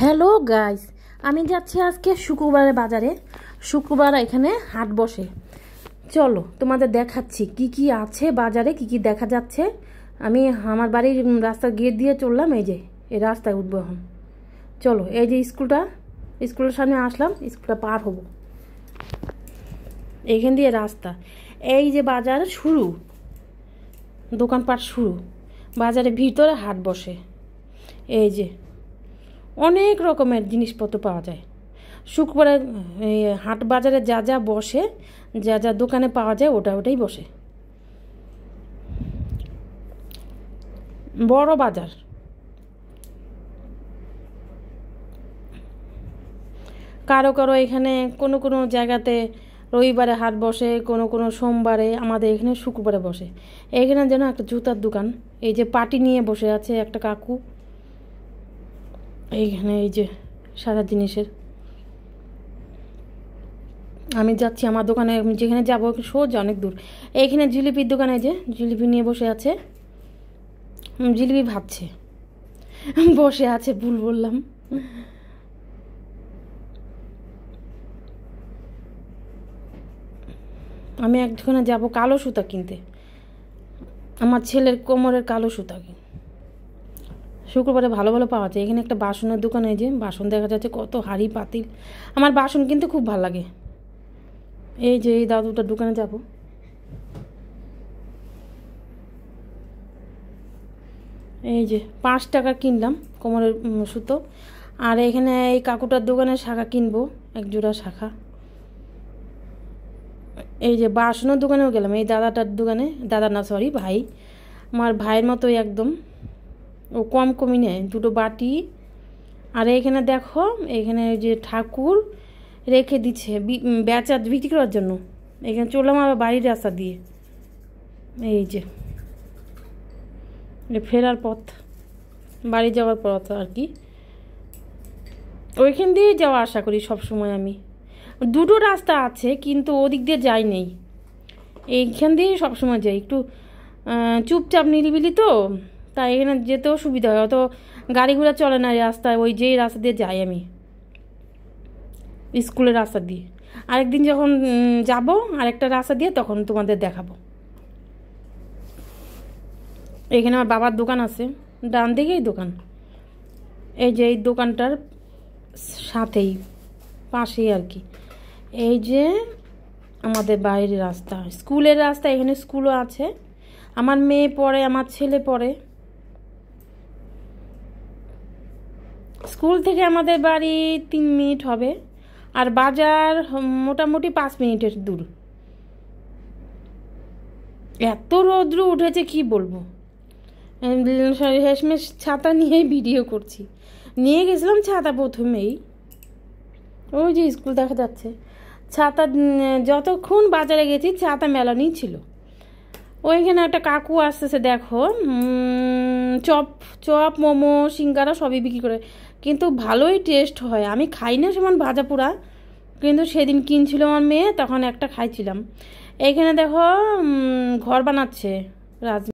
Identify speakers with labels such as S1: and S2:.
S1: Hello guys, আমি যাচ্ছি আজকে শুক্রবারে বাজারে। শুক্রবার এখানে হাট বসে। চলো তোমাদের দেখাচ্ছি কি কি আছে বাজারে, কি কি দেখা যাচ্ছে। আমি আমার বাড়ির রাস্তার গেট দিয়ে চললাম, এই রাস্তায় উঠবো এখন। চলো, এই যে স্কুলের সামনে আসলাম, স্কুলটা পার হব। এইখান দিয়ে রাস্তা, এই যে বাজার শুরু, দোকানপাট শুরু, বাজারের ভিতরে হাট বসে। এই যে অনেক রকমের জিনিসপত্র পাওয়া যায় শুক্রবারে। হাট বাজারে যা যা বসে, যা যা দোকানে পাওয়া যায় ওটাই বসে। বড় বাজার। কারো কারো এখানে কোনো কোনো জায়গাতে রবিবারে হাট বসে, কোনো কোনো সোমবারে, আমাদের এখানে শুক্রবারে বসে। এখানে যেন একটা জুতার দোকান, এই যে পাটি নিয়ে বসে আছে একটা কাকু। এইখানে এই যে সাদা জিনিসের। আমি যাচ্ছি আমার দোকানে, আমি যেখানে যাবো সোজা অনেক দূর। এইখানে জিলিপির দোকানে যে জিলিপি নিয়ে বসে আছে, জিলিপি ভাবছে, বসে আছে, ভুল বললাম। আমি এক দোকানে যাবো কালো সুতা কিনতে, আমার ছেলের কোমরের কালো সুতা। শুক্রবারে ভালো ভালো পাওয়া যায়। এখানে একটা বাসনের দোকানে, যে বাসন দেখা যাচ্ছে, কত হাঁড়ি পাতিল। আমার বাসন কিনতে খুব ভালো লাগে। এই যে এই দাদুটার দোকানে যাব। এই যে 5 টাকা কিনলাম কোমরের সুতো। আর এখানে এই কাকুটার দোকানে শাখা কিনবো, এক জোড়া শাখা। এই যে বাসনের দোকানেও গেলাম, এই দাদাটার দোকানে, দাদা না সরি ভাই, আমার ভাইয়ের মতোই একদম। ও কমই নেয়, দুটো বাটি। আর এখানে দেখো, এখানে যে ঠাকুর রেখে দিচ্ছে বেচা বিক্রি করার জন্য। এখানে চললাম আবার বাড়ির রাস্তা দিয়ে। এই যে ফেরার পথ, বাড়ি যাওয়ার পথ আর কি। ওইখান দিয়ে যাওয়া আশা করি সব সময় আমি। দুটো রাস্তা আছে কিন্তু ওদিক দিয়ে যাই নেই, এইখান দিয়ে সবসময় যাই। একটু চুপচাপ নিরিবিলি তো, তাই এখানে যেতেও সুবিধা হয়, অত গাড়ি ঘোড়া চলে না এই রাস্তায়। ওই যেই রাস্তা দিয়ে যাই আমি, স্কুলের রাস্তা দিয়ে। আরেকদিন যখন যাব আরেকটা রাস্তা দিয়ে, তখন তোমাদের দেখাবো। এখানে আমার বাবার দোকান আছে, ডান দিকেই দোকান। এই যে এই দোকানটার সাথেই, পাশেই আর কি। এই যে আমাদের বাইরের রাস্তা, স্কুলের রাস্তা। এখানে স্কুলও আছে, আমার মেয়ে পড়ে, আমার ছেলে পড়ে। স্কুল থেকে আমাদের বাড়ি 3 মিনিট হবে, আর বাজার মোটামুটি 5 মিনিটের দূর। এত রৌদ্র উঠেছে কি বলবো। শেষমেশ ছাতা নিয়েই ভিডিও করছি। নিয়ে গেছিলাম ছাতা প্রথমেই, ওই যে স্কুল দেখা যাচ্ছে। ছাতা যতক্ষণ বাজারে গেছি ছাতা মেলানোই ছিল। ওইখানে একটা কাকু আসতেছে দেখো, চপ চপ মোমো সিঙ্গারা সবই বিক্রি করে, কিন্তু ভালোই টেস্ট হয়। আমি খাই না সেমন ভাজা পোড়া, কিন্তু সেদিন কিনছিল আমার মেয়ে, তখন একটা খাইছিলাম। এইখানে দেখো ঘর বানাচ্ছে রাজ